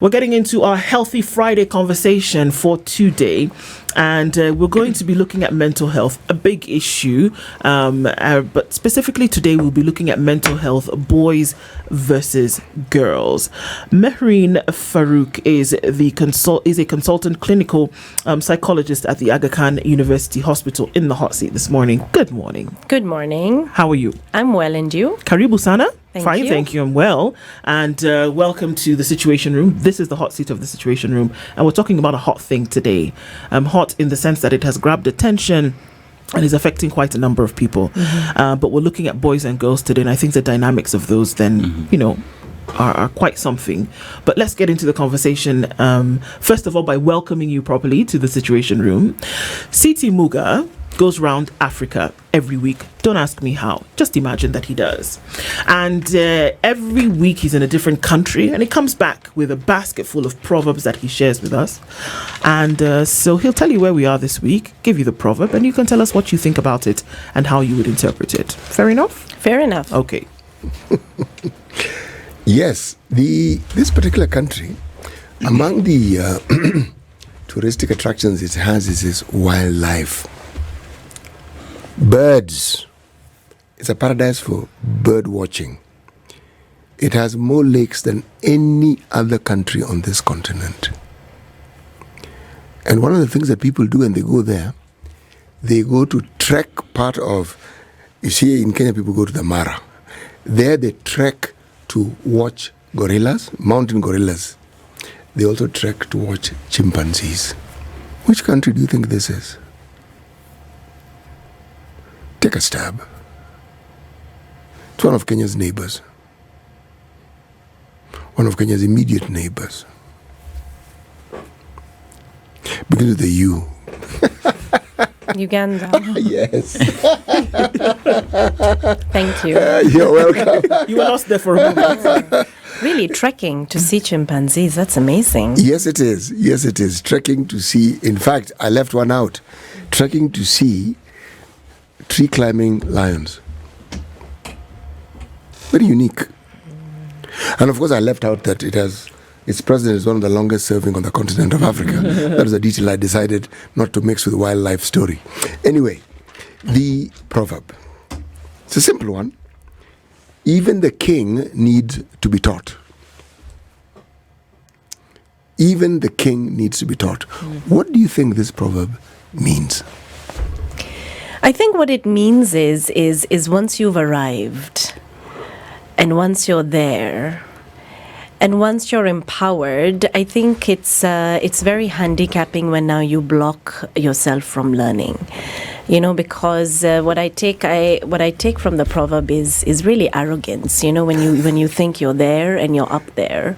We're getting into our Healthy Friday conversation for today, and we're going to be looking at mental health, a big issue, but specifically today we'll be looking at mental health, boys versus girls. Mehreen Farrukh is a consultant clinical psychologist at the Aga Khan University Hospital in the hot seat this morning. Good morning. Good morning. How are you? I'm well, and you? Karibu sana. Thank you. Thank you. I'm well. And welcome to the Situation Room. This is the hot seat of the Situation Room. And we're talking about a hot thing today. Hot in the sense that it has grabbed attention and is affecting quite a number of people. Mm-hmm. But we're looking at boys and girls today. And I think the dynamics of those then, are quite something. But let's get into the conversation. First of all, by welcoming you properly to the Situation Room. CT Muga goes around Africa every week. Don't ask me how. Just imagine that he does. And every week he's in a different country, and he comes back with a basket full of proverbs that he shares with us. And so he'll tell you where we are this week, give you the proverb, and you can tell us what you think about it and how you would interpret it. Fair enough? Fair enough. Okay. Yes, this particular country, among the touristic attractions it has is its wildlife. Birds. It's a paradise for bird watching. It has more lakes than any other country on this continent. And one of the things that people do when they go there, they go to trek part of, you see in Kenya people go to the Mara. There they trek to watch gorillas, mountain gorillas. They also trek to watch chimpanzees. Which country do you think this is? Take a stab. It's one of Kenya's neighbors. One of Kenya's immediate neighbors. Begins with a U. Uganda. Yes. Thank you. You're welcome. You were lost there for a moment. Really, trekking to see chimpanzees, that's amazing. Yes, it is. Yes, it is. Trekking to see, in fact, I left one out. Trekking to see tree climbing lions. Very unique. And of course I left out that its president is one of the longest serving on the continent of Africa. That is a detail I decided not to mix with the wildlife story. Anyway, the proverb. It's a simple one. Even the king needs to be taught. Even the king needs to be taught. What do you think this proverb means? I think what it means is once you've arrived, and once you're there, and once you're empowered, I think it's very handicapping when now you block yourself from learning. Because what I take from the proverb is really arrogance. When you think you're there and you're up there,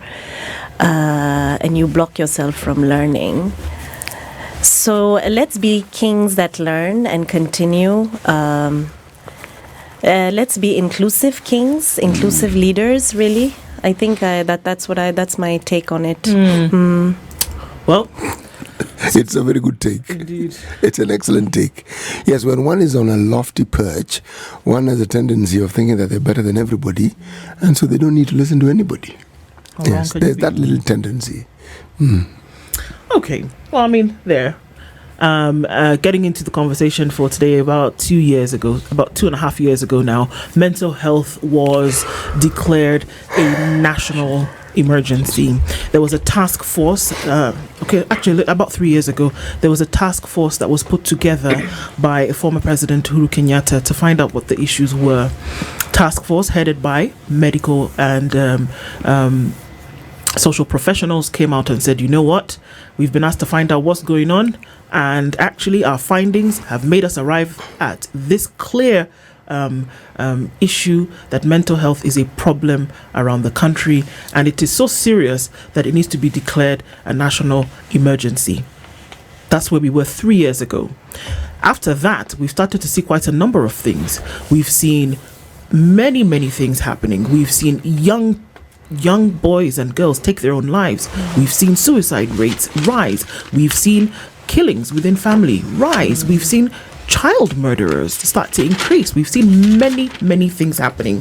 and you block yourself from learning. So let's be kings that learn and continue. Let's be inclusive kings, inclusive leaders. Really, I think that's my take on it. Well, it's a very good take. Indeed. It's an excellent take. Yes, when one is on a lofty perch, one has a tendency of thinking that they're better than everybody, and so they don't need to listen to anybody. Yes, there's that little tendency. Okay. Well, there. Getting into the conversation for today, about 2.5 years ago now, mental health was declared a national emergency. There was a task force, about 3 years ago, there was a task force that was put together by former President Uhuru Kenyatta to find out what the issues were. Task force headed by medical and social professionals came out and said, you know what, we've been asked to find out what's going on, and actually our findings have made us arrive at this clear issue that mental health is a problem around the country, and it is so serious that it needs to be declared a national emergency. That's where we were 3 years ago. After that, we've started to see quite a number of things. We've seen many, many things happening. We've seen young boys and girls take their own lives. We've seen suicide rates rise. We've seen killings within family rise. We've seen child murderers start to increase. We've seen many things happening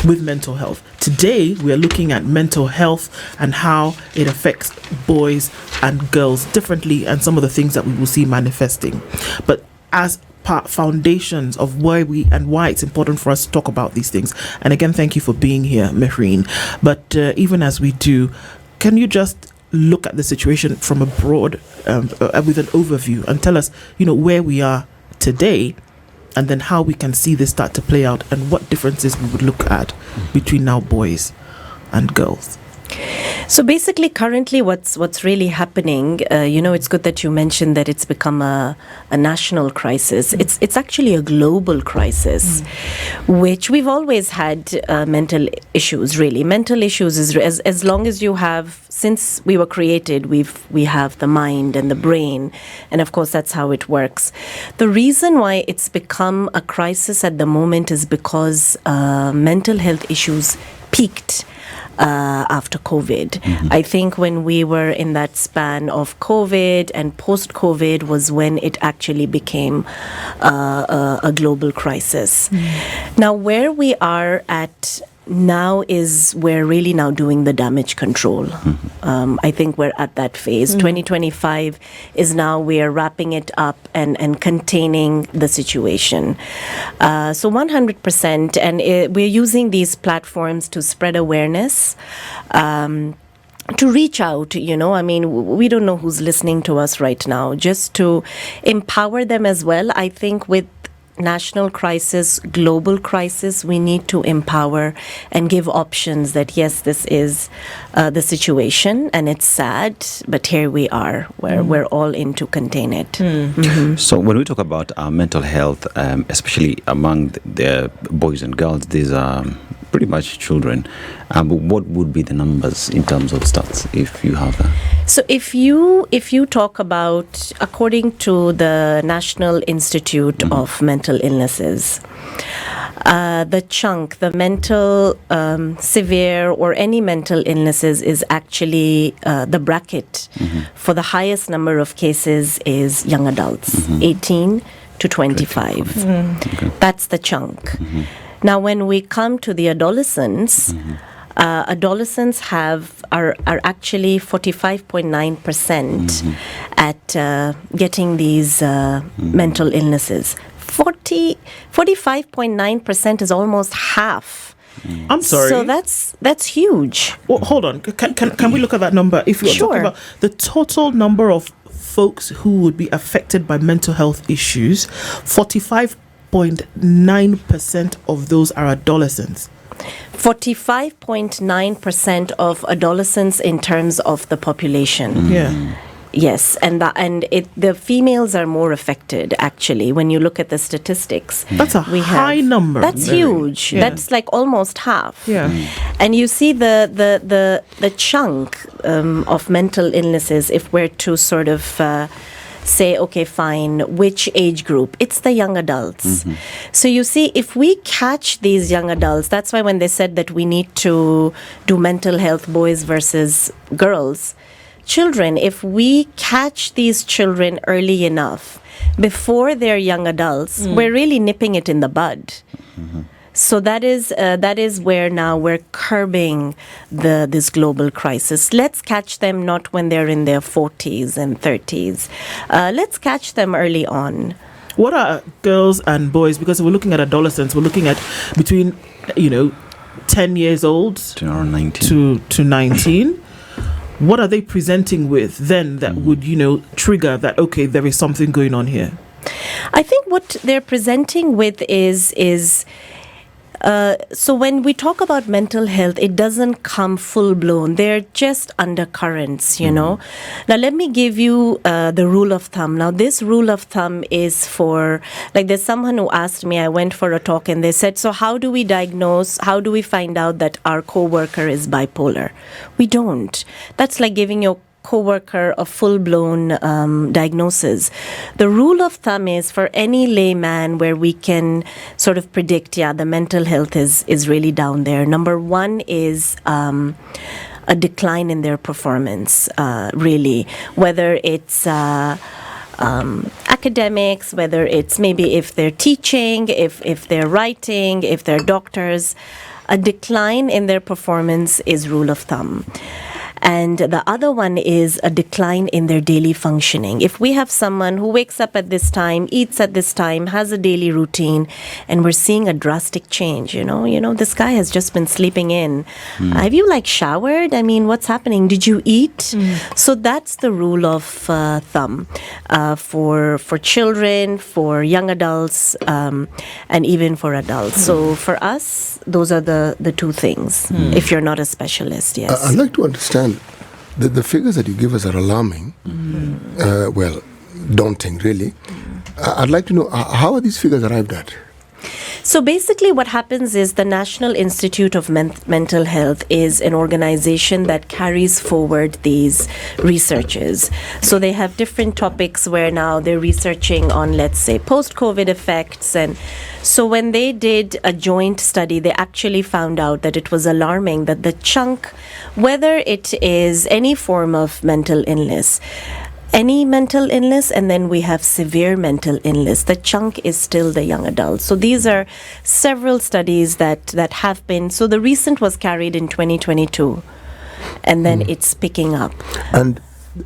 with mental health. Today, we are looking at mental health and how it affects boys and girls differently, and some of the things that we will see manifesting. But as foundations of why it's important for us to talk about these things. And again, thank you for being here, Mehreen. But even as we do, can you just look at the situation from a broad with an overview and tell us, where we are today, and then how we can see this start to play out, and what differences we would look at between now boys and girls? So basically, currently, what's really happening, it's good that you mentioned that it's become a national crisis. It's actually a global crisis, which we've always had mental issues. Really, mental issues is as long as you have, since we were created, we have the mind and the brain, and of course that's how it works. The reason why it's become a crisis at the moment is because mental health issues peaked after COVID. I think when we were in that span of COVID and post-COVID was when it actually became a global crisis. Now, where we are at now is we're really now doing the damage control. I think we're at that phase. 2025 is now we're wrapping it up and containing the situation. So 100%, and we're using these platforms to spread awareness, to reach out, we don't know who's listening to us right now, just to empower them as well. I think with national crisis, global crisis, we need to empower and give options that, yes, this is the situation and it's sad, but here we are, where we're all in to contain it. So when we talk about mental health, especially among the boys and girls, these are pretty much children. But what would be the numbers in terms of stats, if you have that? So if you talk about, according to the National Institute of Mental Illnesses, the mental severe or any mental illnesses is actually the bracket for the highest number of cases is young adults, 18 to 25. Okay. That's the chunk. Now, when we come to the adolescents, adolescents are actually 45.9% at getting these mental illnesses. 45.9% is almost half. I'm sorry. So that's huge. Well, hold on. Can we look at that number? If you're talking about the total number of folks who would be affected by mental health issues, 45.9% of those are adolescents. 45.9% of adolescents in terms of the population. Yeah. Yes, the females are more affected, actually, when you look at the statistics. That's a high number. That's huge. Yeah. That's like almost half. Yeah. And you see the chunk of mental illnesses, if we're to sort of say, okay, fine, which age group? It's the young adults. So you see, if we catch these young adults, that's why when they said that we need to do mental health, boys versus girls, children, if we catch these children early enough, before they're young adults, we're really nipping it in the bud. So that is where now we're curbing this global crisis. Let's catch them not when they're in their 40s and 30s. Let's catch them early on. What are girls and boys? Because we're looking at adolescents, we're looking at between 10 years old to 19. to 19. What are they presenting with then that would trigger that, okay, there is something going on here? I think what they're presenting with is so when we talk about mental health, it doesn't come full blown. They're just undercurrents, Now, let me give you the rule of thumb. Now, this rule of thumb is for, there's someone who asked me, I went for a talk and they said, so how do we find out that our coworker is bipolar? We don't. That's like giving your coworker a full-blown diagnosis. The rule of thumb is for any layman where we can sort of predict, the mental health is really down there. Number one is a decline in their performance, really, whether it's academics, whether it's maybe if they're teaching, if they're writing, if they're doctors, a decline in their performance is rule of thumb. And the other one is a decline in their daily functioning. If we have someone who wakes up at this time, eats at this time, has a daily routine, and we're seeing a drastic change, this guy has just been sleeping in. Have you showered? I mean, what's happening? Did you eat? So that's the rule of thumb for children, for young adults, and even for adults. So for us, those are the two things, if you're not a specialist, yes. I'd like to understand, the figures that you give us are alarming, daunting, really. I'd like to know, how are these figures arrived at? So basically what happens is the National Institute of Mental Health is an organization that carries forward these researches. So they have different topics where now they're researching on, let's say, post-COVID effects. And so when they did a joint study, they actually found out that it was alarming that the chunk, whether it is any form of mental illness, and then we have severe mental illness, the chunk is still the young adults. So these are several studies that have been, so the recent was carried in 2022, and then it's picking up. And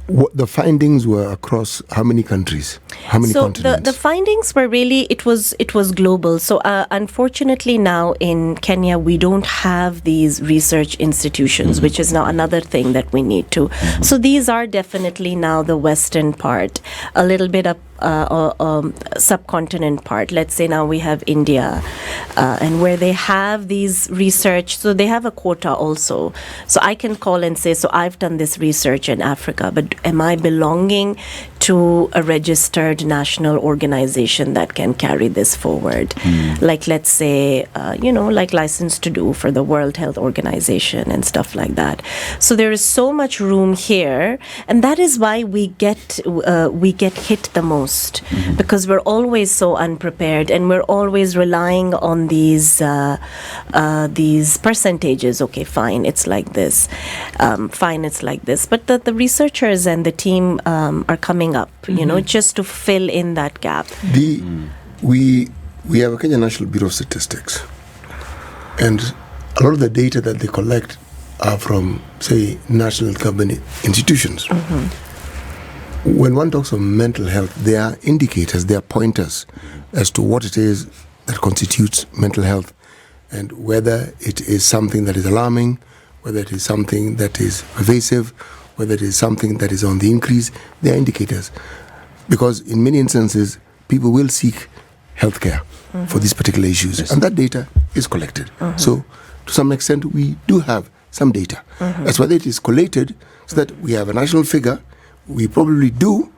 the findings were across how many countries? How many continents? The findings were really, it was global. So unfortunately now in Kenya, we don't have these research institutions, which is now another thing that we need to. So these are definitely now the Western part, a little bit of subcontinent part. Let's say now we have India, and where they have these research, so they have a quota also. So I can call and say, so I've done this research in Africa, but am I belonging to a registered national organization that can carry this forward? Like, let's say, like License to Do for the World Health Organization and stuff like that. So there is so much room here, and that is why we get hit the most, because we're always so unprepared, and we're always relying on these percentages. Okay, fine, it's like this. Fine, it's like this. But the researchers and the team are coming up, just to fill in that gap. We have a Kenya National Bureau of Statistics, and a lot of the data that they collect are from, say, national government institutions. When one talks of mental health, there are indicators, there are pointers as to what it is that constitutes mental health, and whether it is something that is alarming, whether it is something that is pervasive, whether it is something that is on the increase. There are indicators. Because in many instances, people will seek healthcare for these particular issues, and that data is collected. So to some extent, we do have some data. As whether it is collated so that we have a national figure, we probably do,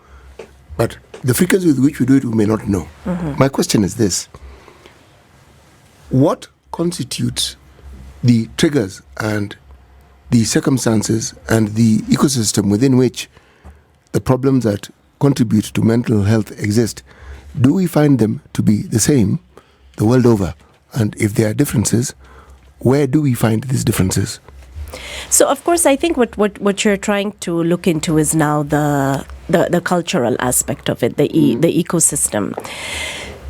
but the frequency with which we do it, we may not know. My question is this: what constitutes the triggers and the circumstances and the ecosystem within which the problems that contribute to mental health exist? Do we find them to be the same the world over? And if there are differences, where do we find these differences? So, of course, I think what you're trying to look into is now the cultural aspect of it, the ecosystem.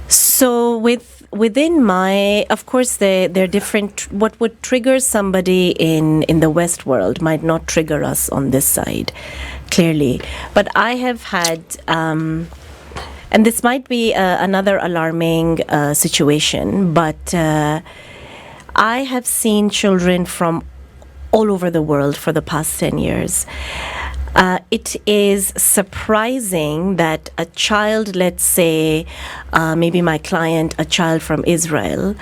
So within of course, there are different, what would trigger somebody in the West world might not trigger us on this side, clearly. But I have had, and this might be another alarming situation, but I have seen children from all over the world for the past 10 years. It is surprising that a child, let's say, maybe my client, a child from Israel,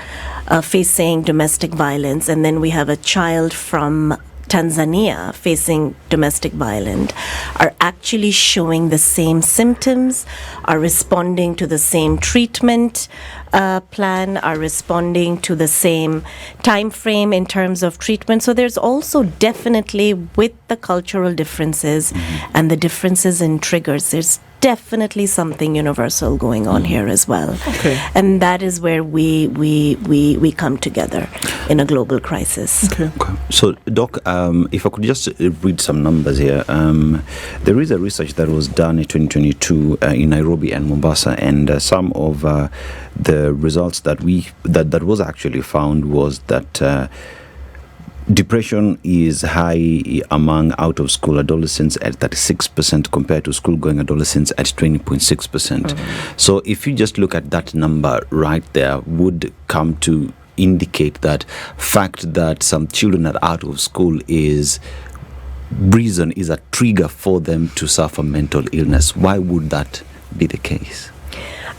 facing domestic violence, and then we have a child from Tanzania facing domestic violence, are actually showing the same symptoms, are responding to the same treatment plan, are responding to the same time frame in terms of treatment. So there's also definitely, with the cultural differences and the differences in triggers, there's definitely something universal going on here as well. Okay. And that is where we come together in a global crisis. Okay. So, Doc, if I could just read some numbers here. There is a research that was done in 2022 in Nairobi and Mombasa, and some of the results that was actually found was that depression is high among out-of-school adolescents at 36% compared to school-going adolescents at 20.6%. So if you just look at that number right there, would come to indicate that fact that some children are out of school is a trigger for them to suffer mental illness. Why would that be the case?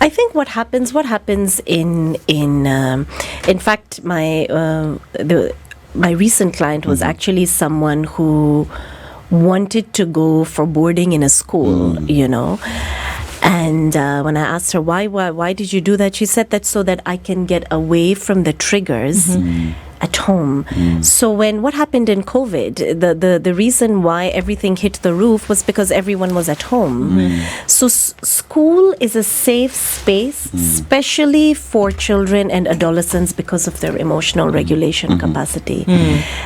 I think what happens in fact my recent client was actually someone who wanted to go for boarding in a school, And when I asked her why did you do that, she said that so that I can get away from the triggers at home. So what happened in COVID, the reason why everything hit the roof was because everyone was at home. So school is a safe space, especially for children and adolescents because of their emotional regulation capacity.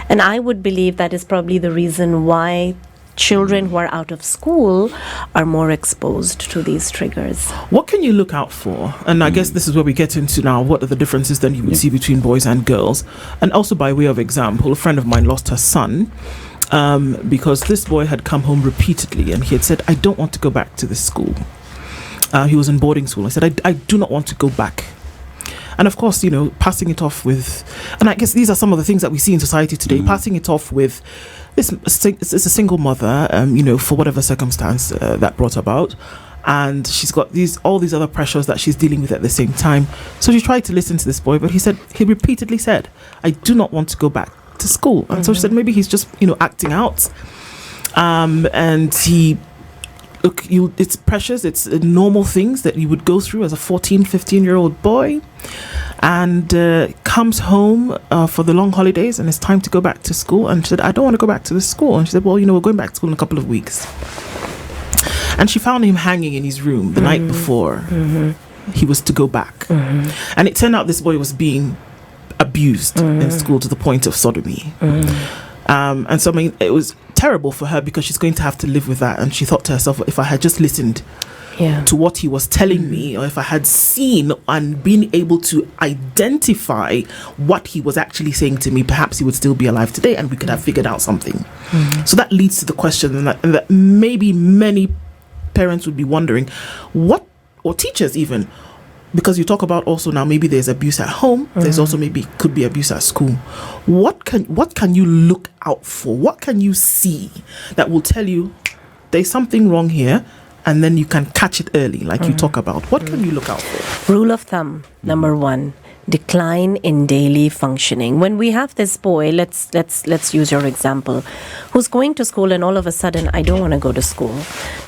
And I would believe that is probably the reason why children who are out of school are more exposed to these triggers. What can you look out for? And I guess this is where we get into now, what are the differences that you would see between boys and girls? And also by way of example, a friend of mine lost her son because this boy had come home repeatedly and he had said, I don't want to go back to this school. He was in boarding school. I said, I do not want to go back. And of course, passing it off with, and I guess these are some of the things that we see in society today, passing it off with, it's a single mother, for whatever circumstance that brought about. And she's got all these other pressures that she's dealing with at the same time. So she tried to listen to this boy, but he repeatedly said, I do not want to go back to school. And so she said, maybe he's just, acting out. And it's pressures, it's normal things that you would go through as a 14, 15-year-old boy, and comes home for the long holidays and it's time to go back to school. And she said, I don't want to go back to the school. And she said, well, we're going back to school in a couple of weeks. And she found him hanging in his room the night before he was to go back. And it turned out this boy was being abused in school to the point of sodomy. And so, it was terrible for her because she's going to have to live with that. And she thought to herself, if I had just listened to what he was telling me, or if I had seen and been able to identify what he was actually saying to me, perhaps he would still be alive today and we could have figured out something. So that leads to the question, and that maybe many parents would be wondering, or teachers even, because you talk about also now maybe there's abuse at home, there's also could be abuse at school. What can you look out for? What can you see that will tell you there's something wrong here, and then you can catch it early, like you talk about? What can you look out for? Rule of thumb, number 1, decline in daily functioning. When we have this boy, let's use your example, who's going to school and all of a sudden, I don't want to go to school.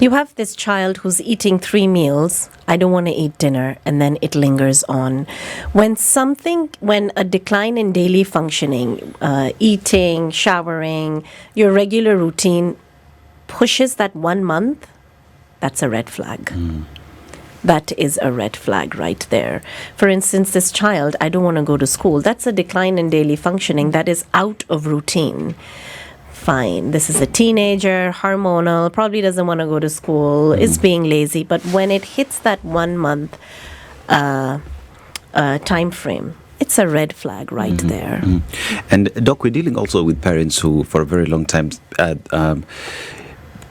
You have this child who's eating 3 meals, I don't want to eat dinner, and then it lingers on. When a decline in daily functioning, eating, showering, your regular routine pushes that 1 month, that's a red flag. That is a red flag right there. For instance, this child, I don't want to go to school. That's a decline in daily functioning. That is out of routine. Fine. This is a teenager, hormonal, probably doesn't want to go to school, is being lazy. But when it hits that 1 month time frame, it's a red flag right there. And Doc, we're dealing also with parents who, for a very long time,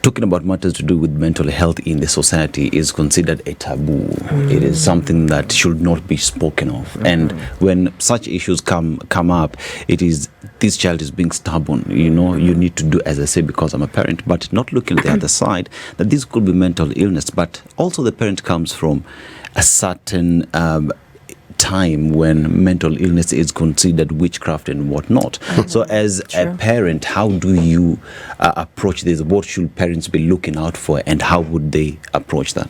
talking about matters to do with mental health in the society is considered a taboo. It is something that should not be spoken of. And when such issues come up, it is, this child is being stubborn. You need to do as I say because I'm a parent, but not looking at the other side, that this could be mental illness. But also the parent comes from a certain time when mental illness is considered witchcraft and whatnot. So as a parent, how do you approach this? What should parents be looking out for, and how would they approach that?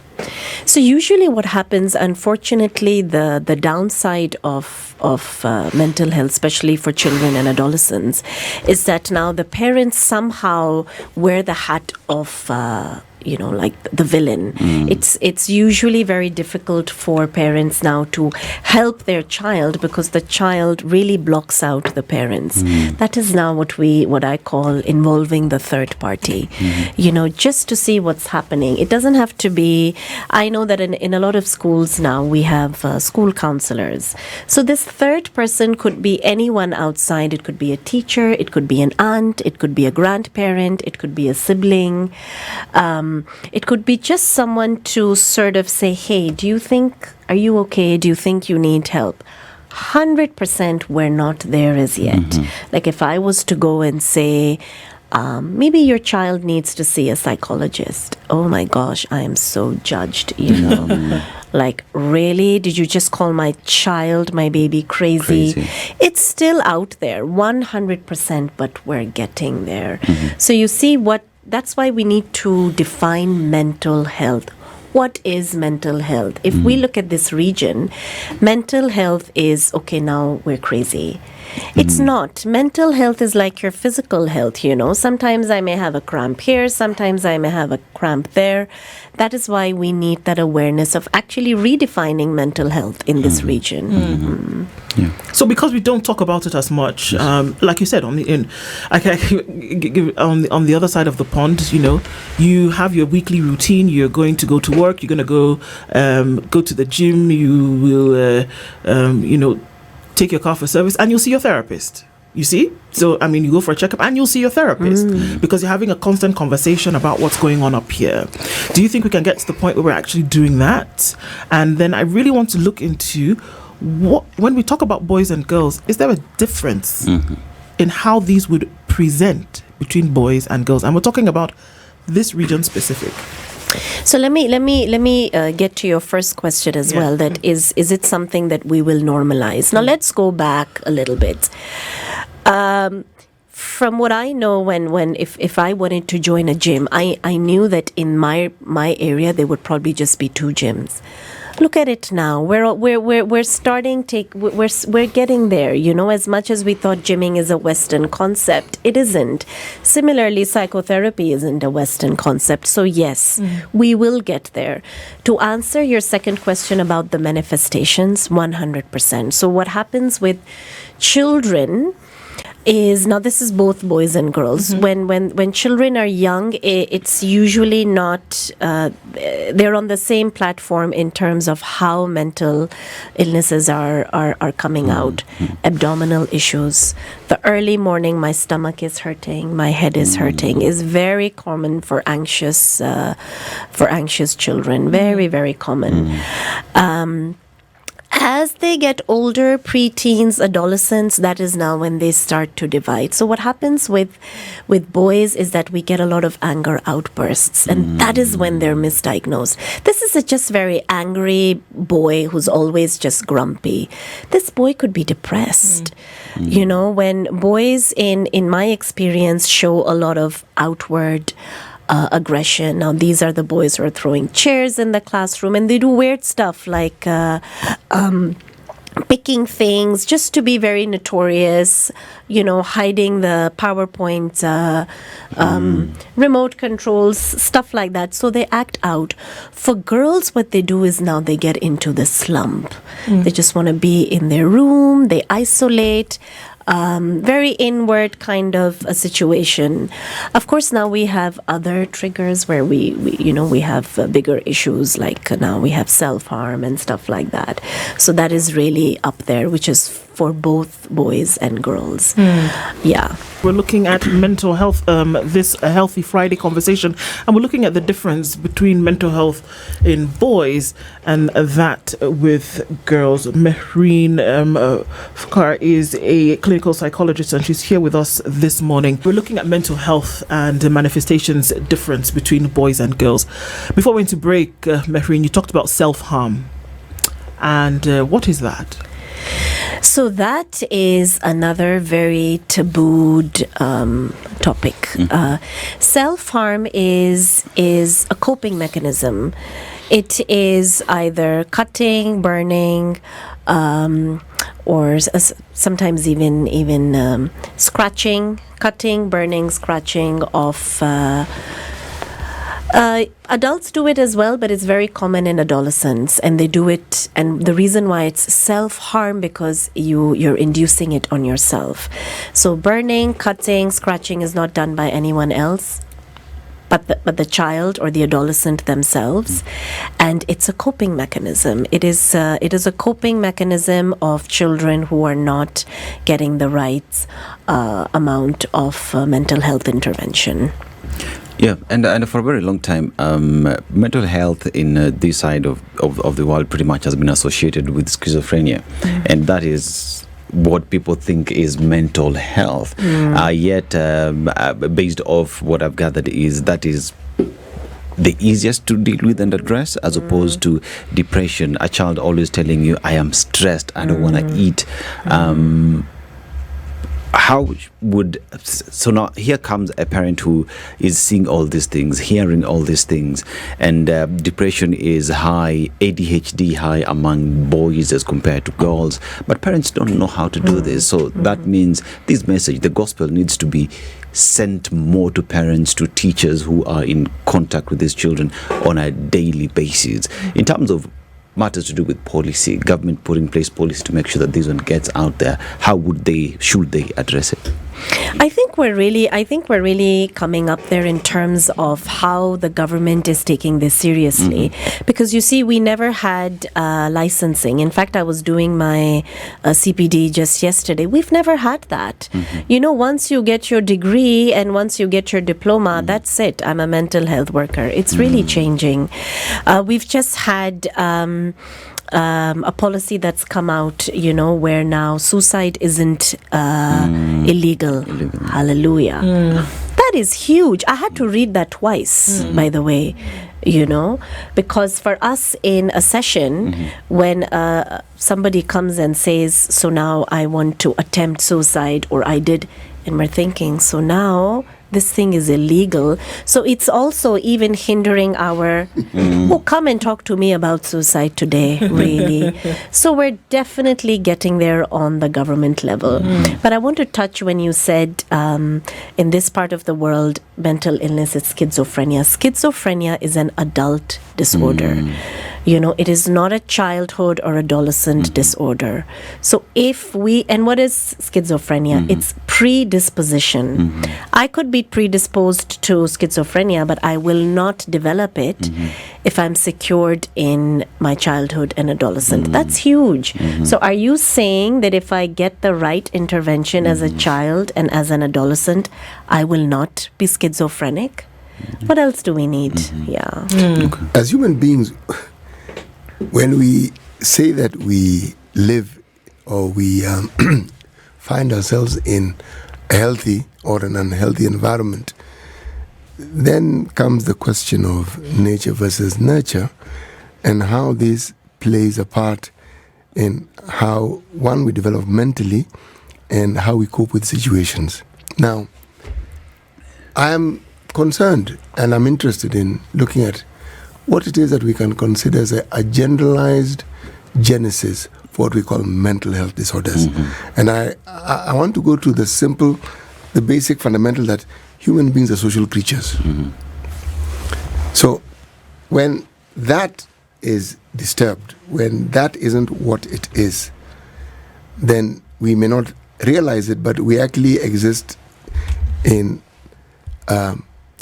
So usually what happens, unfortunately, the downside of mental health, especially for children and adolescents, is that now the parents somehow wear the hat of like the villain. It's usually very difficult for parents now to help their child because the child really blocks out the parents. That is now what I call involving the third party, just to see what's happening. It doesn't have to be, I know that in a lot of schools now we have school counselors. So this third person could be anyone outside. It could be a teacher, it could be an aunt, it could be a grandparent, it could be a sibling. It could be just someone to sort of say, hey, are you okay? Do you think you need help? 100% we're not there as yet. Like if I was to go and say, maybe your child needs to see a psychologist. Oh my gosh, I am so judged, Like, really? Did you just call my child, my baby, crazy? It's still out there, 100%, but we're getting there. So you see that's why we need to define mental health. What is mental health? If we look at this region, mental health is, okay, now we're crazy. It's not. Mental health is like your physical health, Sometimes I may have a cramp here, sometimes I may have a cramp there. That is why we need that awareness of actually redefining mental health in this region. Yeah. So because we don't talk about it as much, like you said, on the other side of the pond, you have your weekly routine. You're going to go to work. You're going to go to the gym. You will, take your car for service, and you'll see your therapist. You see? So, you go for a checkup and you'll see your therapist because you're having a constant conversation about what's going on up here. Do you think we can get to the point where we're actually doing that? And then I really want to look into when we talk about boys and girls, is there a difference in how these would present between boys and girls? And we're talking about this region specific. So let me get to your first question as well. That is it something that we will normalize? Now let's go back a little bit. From what I know, if I wanted to join a gym, I knew that in my area there would probably just be 2 gyms. Look at it now. We're starting we're getting there. As much as we thought gymming is a Western concept, it isn't. Similarly, psychotherapy isn't a Western concept. So yes, we will get there. To answer your second question about the manifestations, 100%. So what happens with children is, now this is both boys and girls. When children are young, it's usually not, they're on the same platform in terms of how mental illnesses are coming out. Abdominal issues. The early morning, my stomach is hurting, my head is hurting, is very common for anxious children. Very, very common. As they get older, preteens, adolescents, that is now when they start to divide. So what happens with boys is that we get a lot of anger outbursts, and that is when they're misdiagnosed. This is a just very angry boy who's always just grumpy. This boy could be depressed. When boys, in my experience, show a lot of outward aggression. Now, these are the boys who are throwing chairs in the classroom, and they do weird stuff like picking things just to be very notorious, hiding the PowerPoint remote controls, stuff like that. So they act out. For girls, what they do is now they get into the slump. They just want to be in their room. They isolate. Very inward kind of a situation. Of course, now we have other triggers where we have bigger issues, like now we have self-harm and stuff like that. So that is really up there, which is for both boys and girls. Yeah. We're looking at mental health, this Healthy Friday conversation, and we're looking at the difference between mental health in boys and that with girls. Mehreen Farrukh is a clinical psychologist, and she's here with us this morning. We're looking at mental health and the manifestations difference between boys and girls. Before we went to break, Mehreen, you talked about self-harm. And what is that? So that is another very tabooed topic. Self-harm is a coping mechanism. It is either cutting, burning, or sometimes even scratching, cutting, burning, scratching of Adults do it as well, but it's very common in adolescents, and they do it. And the reason why it's self-harm because you're inducing it on yourself. So burning, cutting, scratching is not done by anyone else, but the child or the adolescent themselves, and it's a coping mechanism. It is a coping mechanism of children who are not getting the right amount of mental health intervention. Yeah, and for a very long time, mental health in this side of the world pretty much has been associated with schizophrenia, and that is what people think is mental health. Yet, based off what I've gathered, is the easiest to deal with and address, as opposed to depression. A child always telling you, "I am stressed. I don't want to eat." So now here comes a parent who is seeing all these things, hearing all these things, and depression is high, ADHD high among boys as compared to girls, but parents don't know how to do this. So that means this message, the gospel, needs to be sent more to parents, to teachers who are in contact with these children on a daily basis. In terms of matters to do with policy, government putting in place policy to make sure that this one gets out there, should they address it? I think we're really coming up there in terms of how the government is taking this seriously, because you see, we never had licensing. In fact, I was doing my CPD just yesterday. We've never had that. Once you get your degree and once you get your diploma, that's it. I'm a mental health worker. It's really changing. We've just had a policy that's come out, where now suicide isn't illegal. Hallelujah. That is huge. I had to read that twice, by the way, because for us in a session, when somebody comes and says, "So now I want to attempt suicide," or "I did," and we're thinking, so now this thing is illegal. So it's also even hindering our, come and talk to me about suicide today, really. So we're definitely getting there on the government level. But I want to touch when you said in this part of the world, mental illness is schizophrenia. Schizophrenia is an adult disorder. It is not a childhood or adolescent disorder. So what is schizophrenia? It's predisposition. I could be predisposed to schizophrenia, but I will not develop it if I'm secured in my childhood and adolescent. That's huge. So are you saying that if I get the right intervention as a child and as an adolescent, I will not be schizophrenic? What else do we need? Yeah. As human beings, when we say that we live or we find ourselves in a healthy or an unhealthy environment, then comes the question of nature versus nurture and how this plays a part in how, one, we develop mentally and how we cope with situations. Now, I am concerned and I'm interested in looking at what it is that we can consider as a generalized genesis for what we call mental health disorders. And I want to go to the basic fundamental that human beings are social creatures. So when that is disturbed, when that isn't what it is, then we may not realize it, but we actually exist in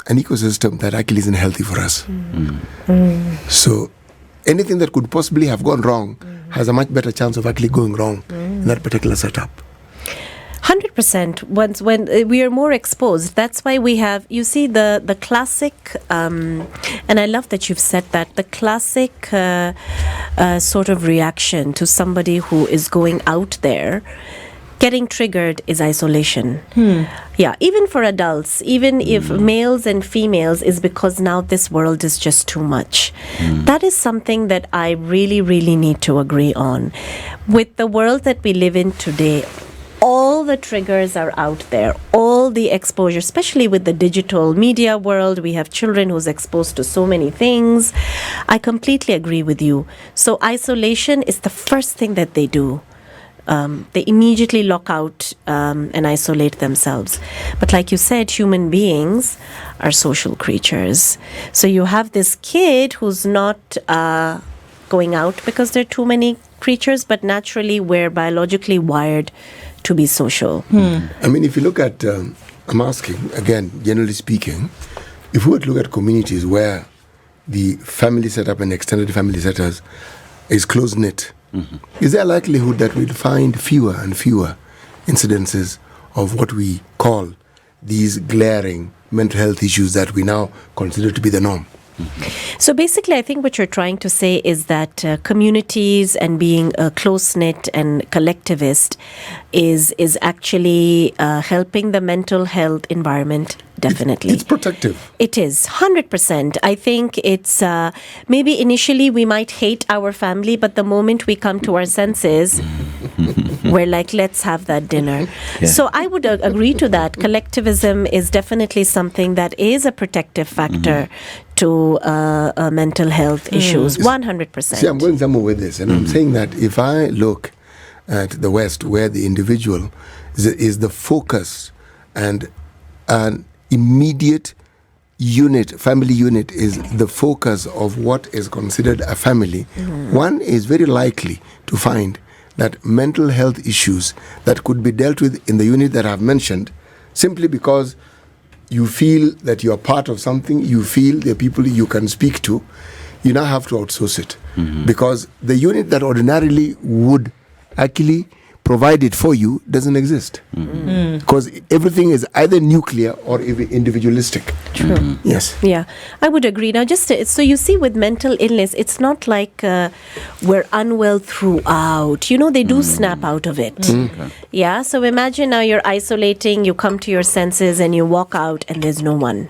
an ecosystem that actually isn't healthy for us. So anything that could possibly have gone wrong has a much better chance of actually going wrong in that particular setup. 100%. When we are more exposed, that's why we have, you see, the classic, and I love that you've said that, the classic sort of reaction to somebody who is going out there getting triggered is isolation. Yeah, even for adults, even if males and females, is because now this world is just too much. That is something that I really, really need to agree on. With the world that we live in today, all the triggers are out there, all the exposure, especially with the digital media world. We have children who's exposed to so many things. I completely agree with you. So isolation is the first thing that they do. They immediately lock out and isolate themselves. But like you said, human beings are social creatures. So you have this kid who's not going out because there are too many creatures, but naturally we're biologically wired to be social. I mean, if you look at, I'm asking, again, generally speaking, if we were to look at communities where the family setup and extended family setup is close-knit, is there a likelihood that we'd find fewer and fewer incidences of what we call these glaring mental health issues that we now consider to be the norm? So basically, I think what you're trying to say is that communities and being close-knit and collectivist is actually helping the mental health environment. Definitely. It's protective. It is, 100%. I think it's, maybe initially we might hate our family, but the moment we come to our senses, we're like, let's have that dinner. Yeah. So I would agree to that. Collectivism is definitely something that is a protective factor to mental health issues, 100%. See, I'm going somewhere with this, and I'm saying that if I look at the West, where the individual is the focus and an immediate unit, family unit is the focus of what is considered a family, one is very likely to find that mental health issues that could be dealt with in the unit that I've mentioned, simply because you feel that you're part of something, you feel there are people you can speak to, you now have to outsource it. Because the unit that ordinarily would actually provide it for you doesn't exist. Because everything is either nuclear or individualistic. True. Yes. Yeah, I would agree. Now, just so you see, with mental illness, it's not like we're unwell throughout. You know, they do snap out of it. Yeah, so imagine now you're isolating, you come to your senses and you walk out and there's no one.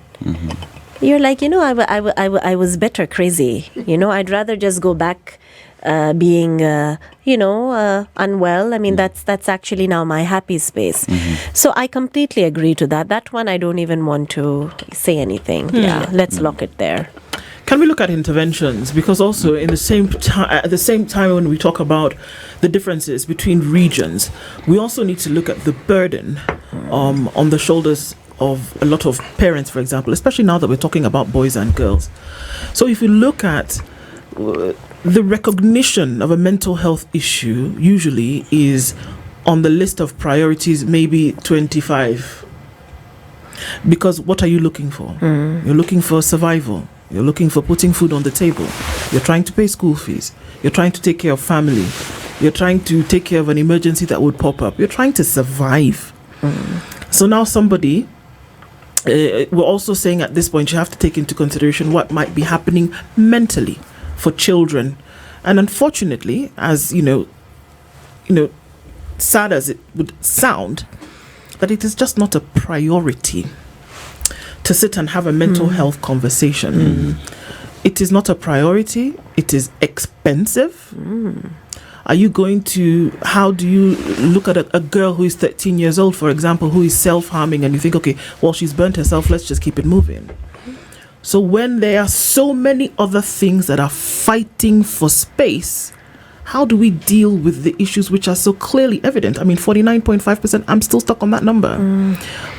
You're like, you know, I was better crazy. You know, I'd rather just go back being, unwell. I mean, that's actually now my happy space. So I completely agree to that. That one, I don't even want to say anything. Yeah, let's lock it there. Can we look at interventions? Because also at the same time when we talk about the differences between regions, we also need to look at the burden on the shoulders of a lot of parents, for example, especially now that we're talking about boys and girls. So if you look at the recognition of a mental health issue, usually is on the list of priorities, maybe 25. Because what are you looking for? You're looking for survival. You're looking for putting food on the table. You're trying to pay school fees. You're trying to take care of family. You're trying to take care of an emergency that would pop up. You're trying to survive. So now somebody, we're also saying at this point, you have to take into consideration what might be happening mentally for children. And unfortunately, as you know, sad as it would sound, that it is just not a priority to sit and have a mental health conversation. It is not a priority. It is expensive. How do you look at a girl who is 13 years old, for example, who is self-harming, and you think, okay, well, she's burnt herself, let's just keep it moving. So when there are so many other things that are fighting for space, how do we deal with the issues which are so clearly evident? I mean, 49.5%, I'm still stuck on that number.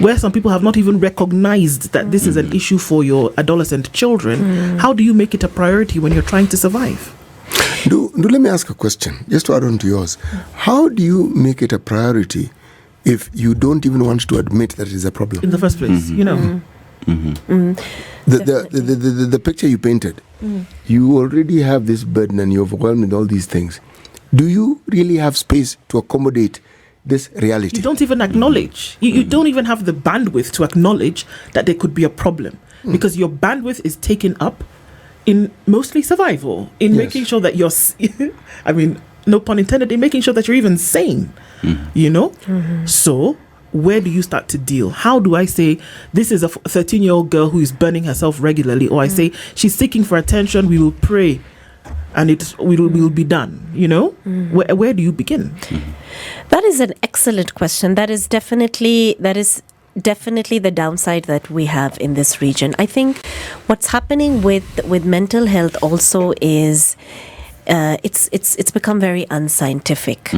Where some people have not even recognized that this is an issue for your adolescent children. How do you make it a priority when you're trying to survive? Let me ask a question, just to add on to yours. How do you make it a priority if you don't even want to admit that it is a problem? In the first place, The picture you painted, you already have this burden and you're overwhelmed with all these things. Do you really have space to accommodate this reality? You don't even acknowledge. You don't even have the bandwidth to acknowledge that there could be a problem, because your bandwidth is taken up in mostly survival, in making sure that you're, I mean, no pun intended, in making sure that you're even sane, So where do you start to deal? How do I say this is a 13-year-old girl who is burning herself regularly, or I say she's seeking for attention, we will pray and it will be done, Where do you begin? That is an excellent question. That is definitely the downside that we have in this region. I think what's happening with mental health also is it's become very unscientific.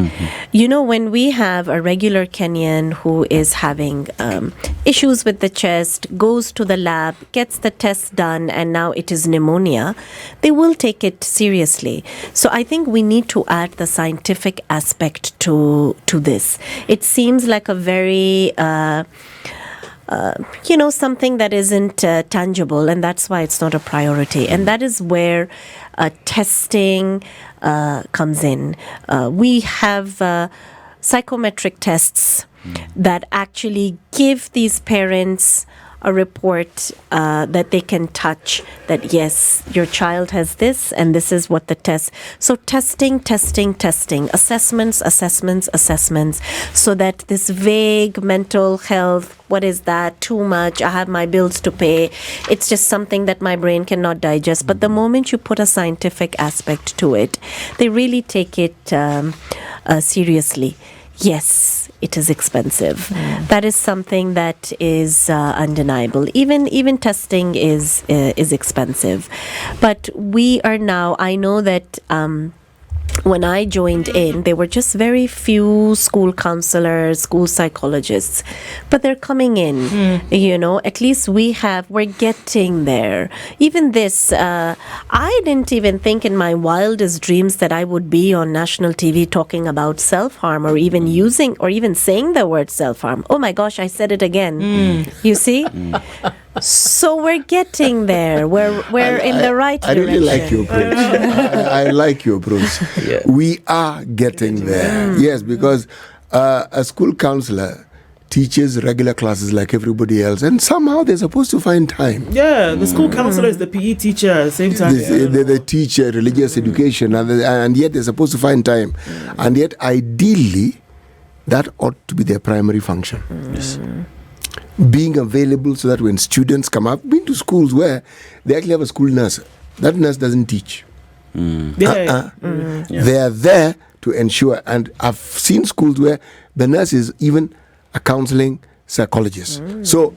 When we have a regular Kenyan who is having issues with the chest, goes to the lab, gets the test done, and now it is pneumonia, they will take it seriously. So I think we need to add the scientific aspect to this. It seems like a very something that isn't tangible, and that's why it's not a priority. And that is where testing comes in. We have psychometric tests that actually give these parents a report that they can touch, that yes, your child has this and this is what the test. So testing, assessments, so that this vague mental health, what is that, too much, I have my bills to pay, it's just something that my brain cannot digest. But the moment you put a scientific aspect to it, they really take it seriously. Yes, it is expensive. That is something that is undeniable. Even testing is expensive. But we are now, I know that when I joined in, there were just very few school counselors, school psychologists, but they're coming in, at least we're getting there. Even this, I didn't even think in my wildest dreams that I would be on national TV talking about self-harm or even using or even saying the word self-harm. Oh my gosh, I said it again. You see? So we're getting there. We're in the right direction. I really like your approach. I like your approach. Yeah. We are getting there. Yes, because a school counselor teaches regular classes like everybody else, and somehow they're supposed to find time. Yeah, the school counselor is the PE teacher at the same time. They teach religious education, and yet they're supposed to find time. And yet, ideally, that ought to be their primary function. Yes. Being available so that when students come up, been to schools where they actually have a school nurse. That nurse doesn't teach. Yeah. They are there to ensure. And I've seen schools where the nurse is even a counseling psychologist. So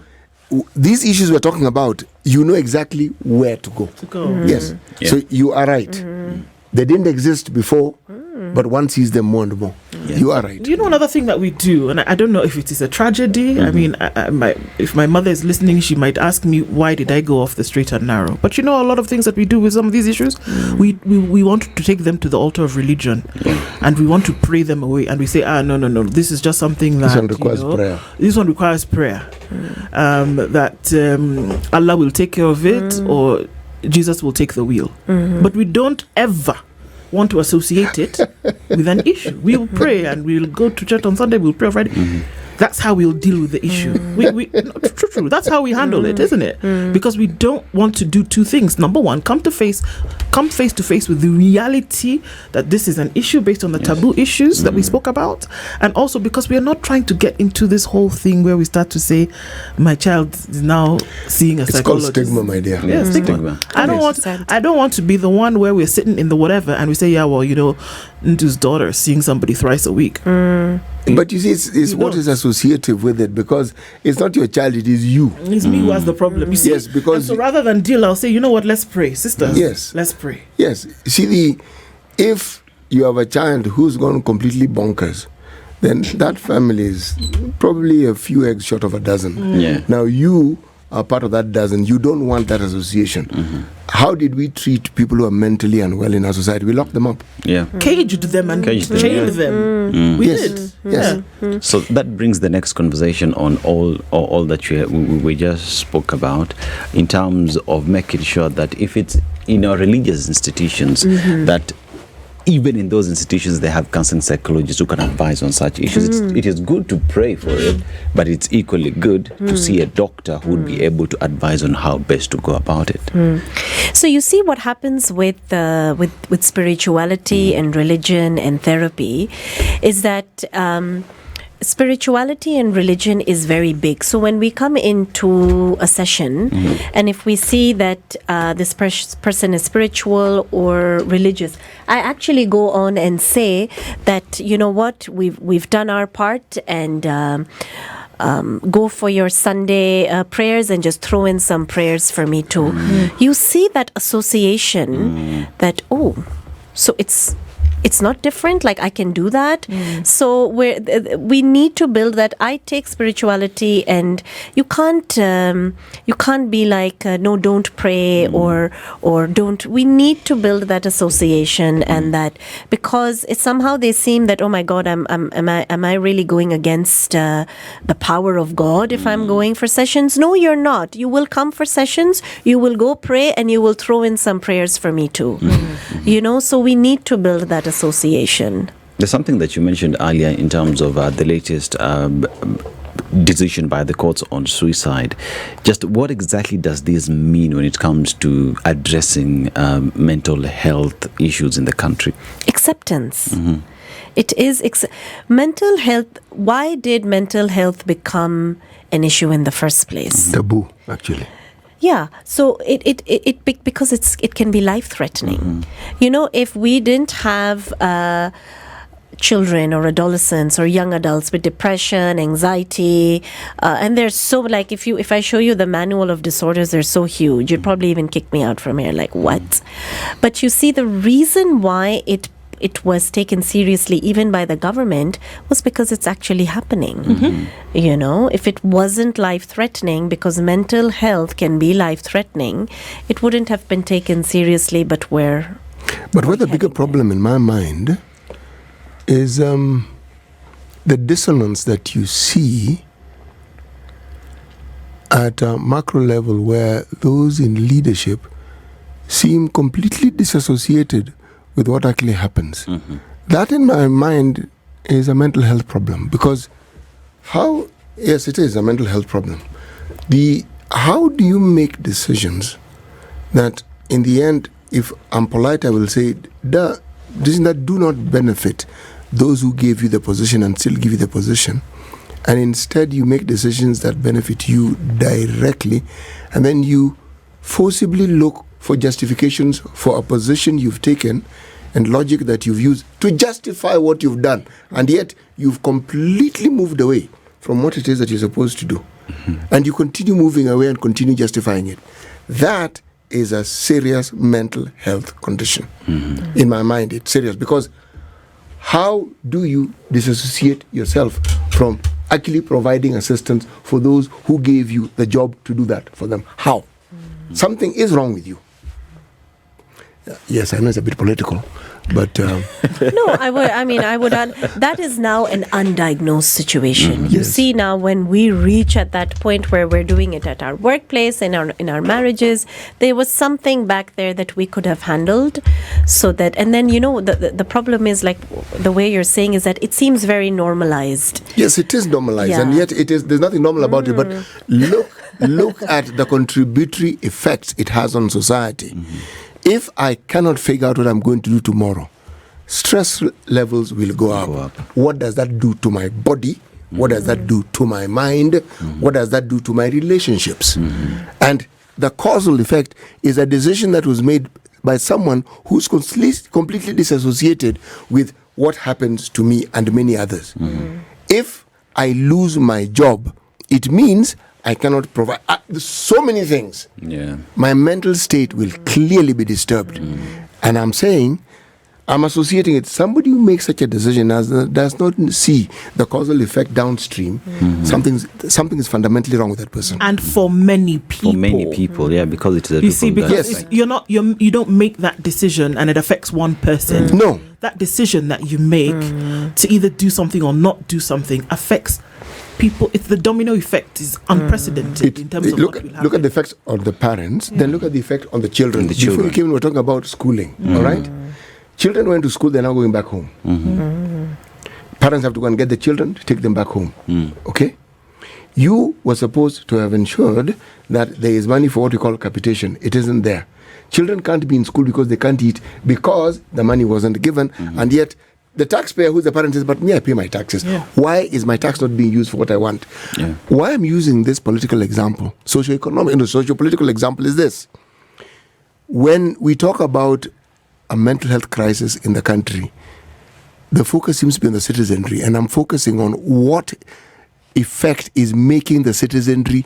these issues we're talking about, you know exactly where to go. Yes. Yeah. So you are right. They didn't exist before, but one sees them more and more. Yeah. You are right. You know, another thing that we do, and I don't know if it is a tragedy. I mean, if my mother is listening, she might ask me, why did I go off the straight and narrow? But a lot of things that we do with some of these issues, we want to take them to the altar of religion, and we want to pray them away, and we say, no, this is just something that this one requires prayer. This one requires prayer. That Allah will take care of it, or Jesus will take the wheel. But we don't ever want to associate it with an issue. We'll pray and we'll go to church on Sunday, we'll pray on Friday. That's how we'll deal with the issue. True. That's how we handle it, isn't it? Because we don't want to do two things. Number one, come face to face with the reality that this is an issue based on the taboo issues that we spoke about, and also because we are not trying to get into this whole thing where we start to say, my child is now seeing a psychologist. It's called stigma, my dear. Yeah, stigma. I don't want to be the one where we're sitting in the whatever and we say, Ndu's daughter is seeing somebody thrice a week. But you see, it's what is associative with it, because it's not your child, it is you. It's me who has the problem. You see? Yes, because... So rather than deal, I'll say, you know what, let's pray. Sisters, yes, let's pray. Yes. See, if you have a child who's gone completely bonkers, then that family is probably a few eggs short of a dozen. Yeah. Now, you are part of that dozen. You don't want that association. How did we treat people who are mentally unwell in our society? We locked them up. Yeah. Caged them and chained them. We did. Yes. So that brings the next conversation on all that we just spoke about, in terms of making sure that if it's in our religious institutions, that even in those institutions they have counseling psychologists who can advise on such issues. It is good to pray for it, but it's equally good to see a doctor who would be able to advise on how best to go about it. So you see what happens with spirituality and religion and therapy is that spirituality and religion is very big. So when we come into a session and if we see that this person is spiritual or religious, I actually go on and say that, you know what, we've done our part, and go for your Sunday prayers and just throw in some prayers for me too. You see that association that, So it's not different. Like, I can do that. So we need to build that. I take spirituality, and you can't be like, no, don't pray or don't. We need to build that association, and that, because it's somehow they seem that, oh my God, am I really going against the power of God if I'm going for sessions? No, you're not. You will come for sessions, you will go pray, and you will throw in some prayers for me too. So we need to build that association. There's something that you mentioned earlier in terms of the latest decision by the courts on suicide. Just what exactly does this mean when it comes to addressing mental health issues in the country? Acceptance. It is mental health. Why did mental health become an issue in the first place? Taboo, actually. Yeah, so it because it can be life-threatening. If we didn't have children or adolescents or young adults with depression, anxiety, and they're so, like, if I show you the manual of disorders, they're so huge. You'd probably even kick me out from here, like, what? But you see, the reason why it was taken seriously even by the government was because it's actually happening. If it wasn't life-threatening, because mental health can be life-threatening, it wouldn't have been taken seriously. But where the bigger problem in my mind is the dissonance that you see at a macro level, where those in leadership seem completely disassociated with what actually happens. That, in my mind, is a mental health problem. Because yes, it is a mental health problem. How do you make decisions that, in the end, if I'm polite, I will say, decisions that do not benefit those who gave you the position and still give you the position, and instead you make decisions that benefit you directly, and then you forcibly look for justifications for a position you've taken and logic that you've used to justify what you've done, and yet you've completely moved away from what it is that you're supposed to do. And you continue moving away and continue justifying it. That is a serious mental health condition. In my mind, it's serious, because how do you disassociate yourself from actually providing assistance for those who gave you the job to do that for them? How? Something is wrong with you. Yes, I know it's a bit political, but no, I would add that is now an undiagnosed situation. You see, now when we reach at that point where we're doing it at our workplace and in our marriages, there was something back there that we could have handled, so that, and then the problem is, like the way you're saying, is that it seems very normalized. Yes, it is normalized, and yet there's nothing normal about it. But look at the contributory effects it has on society. If I cannot figure out what I'm going to do tomorrow, stress levels will go up. What does that do to my body? What does that do to my mind? What does that do to my relationships? And the causal effect is a decision that was made by someone who's completely disassociated with what happens to me and many others. If I lose my job, it means I cannot provide so many things. My mental state will clearly be disturbed. And I'm saying, I'm associating it. Somebody who makes such a decision does not see the causal effect downstream. Something is fundamentally wrong with that person. And for many people. Because it is a you see, because you don't make that decision and it affects one person. No. That decision that you make to either do something or not do something affects people. It's the domino effect is unprecedented in terms of what will happen. Look at the effects on the parents, then look at the effect on the children. Before we came, we were talking about schooling, all right? Children went to school, they're now going back home. Parents have to go and get the children to take them back home, okay? You were supposed to have ensured that there is money for what we call capitation. It isn't there. Children can't be in school because they can't eat, because the money wasn't given, and yet the taxpayer, who's the parent, says, but me, I pay my taxes. Why is my tax not being used for what I want? Why I'm using this political example, socio-economic and socio-political example, is this. When we talk about a mental health crisis in the country, the focus seems to be on the citizenry, and I'm focusing on what effect is making the citizenry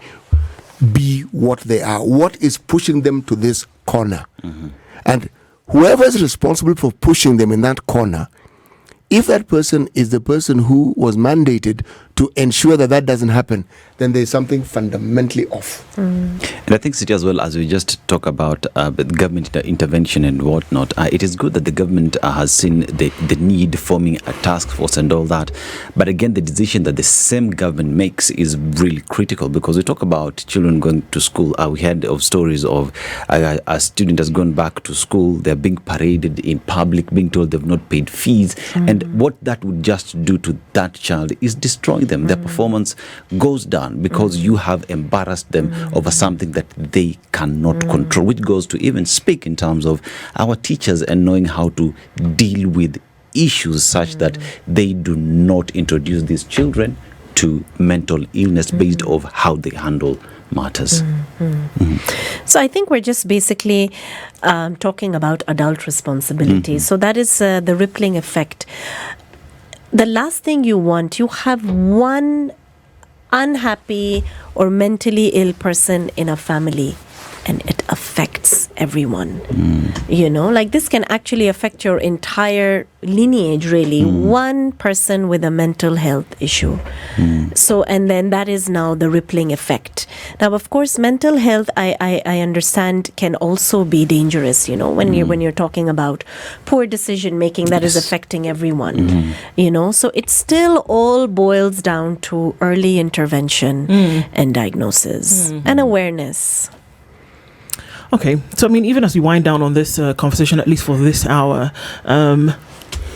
be what they are. What is pushing them to this corner? And whoever is responsible for pushing them in that corner, if that person is the person who was mandated to ensure that that doesn't happen, then there's something fundamentally off. And I think, City, as well, as we just talk about the government intervention and whatnot, it is good that the government has seen the need forming a task force and all that. But again, the decision that the same government makes is really critical, because we talk about children going to school. We heard of stories of a student has gone back to school, they're being paraded in public, being told they've not paid fees. And what that would just do to that child is destroy them. Their performance goes down because you have embarrassed them over something that they cannot control, which goes to even speak in terms of our teachers and knowing how to deal with issues such that they do not introduce these children to mental illness based off how they handle matters. So I think we're just basically talking about adult responsibility. So that is the rippling effect. The last thing you want, you have one unhappy or mentally ill person in a family, and it affects everyone. You know, like this can actually affect your entire lineage, really. One person with a mental health issue. So, and then that is now the rippling effect. Now, of course, mental health, I understand, can also be dangerous, you know, when you're talking about poor decision making that is affecting everyone, you know. So it still all boils down to early intervention and diagnosis and awareness. Okay, so I mean, even as we wind down on this conversation, at least for this hour,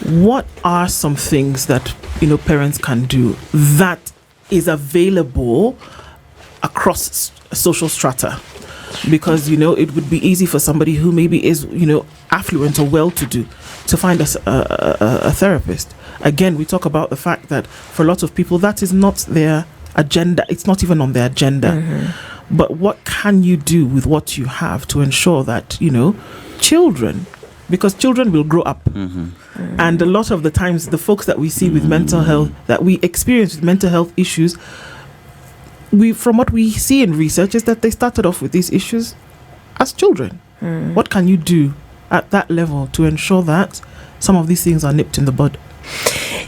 what are some things that, you know, parents can do that is available across social strata? Because, you know, it would be easy for somebody who maybe is, you know, affluent or well-to-do to find a therapist. Again, we talk about the fact that for a lot of people, that is not their agenda. It's not even on their agenda. But what can you do with what you have to ensure that, you know, children, because children will grow up. And a lot of the times, the folks that we see with mental health, that we experience with mental health issues, from what we see in research, is that they started off with these issues as children. What can you do at that level to ensure that some of these things are nipped in the bud?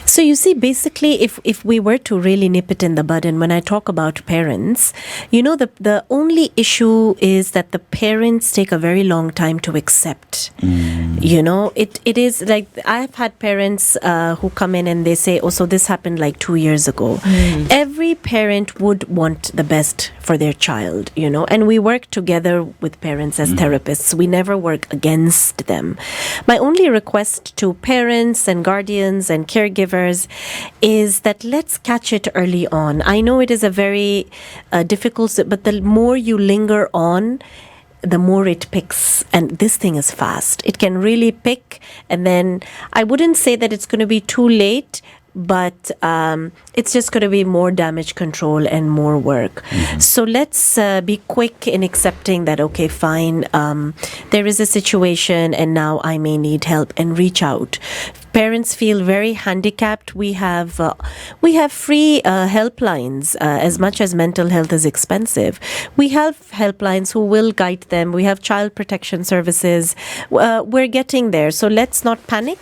So you see, basically, if we were to really nip it in the bud, and when I talk about parents, you know, the only issue is that the parents take a very long time to accept. You know, it is like, I've had parents who come in and they say, oh, so this happened like 2 years ago. Every parent would want the best for their child, you know, and we work together with parents as therapists. We never work against them. My only request to parents and guardians and caregivers is that let's catch it early on. I know it is a very difficult, but the more you linger on, the more it picks. And this thing is fast. It can really pick. And then I wouldn't say that it's going to be too late, but it's just going to be more damage control and more work. So let's be quick in accepting that, okay, fine, there is a situation and now I may need help, and reach out. Parents feel very handicapped. We have free helplines. As much as mental health is expensive, we have helplines who will guide them. We have child protection services. We're getting there. So let's not panic.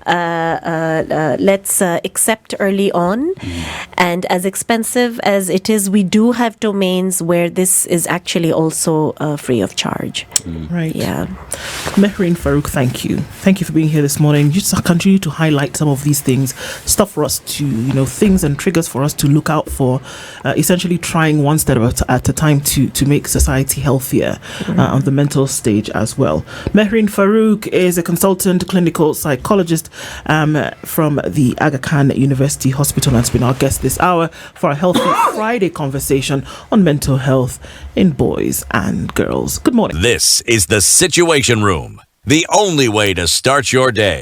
Let's accept early on. And as expensive as it is, we do have domains where this is actually also free of charge. Right. Yeah. Mehreen Farrukh, thank you. Thank you for being here this morning. Just continue to highlight some of these things, stuff for us to, you know, things and triggers for us to look out for, essentially trying one step at a time to make society healthier on the mental stage as well. Mehreen Farrukh is a consultant clinical psychologist from the Aga Khan University Hospital, and has been our guest this hour for a Healthy Friday conversation on mental health in boys and girls. Good morning. This is the Situation Room, the only way to start your day.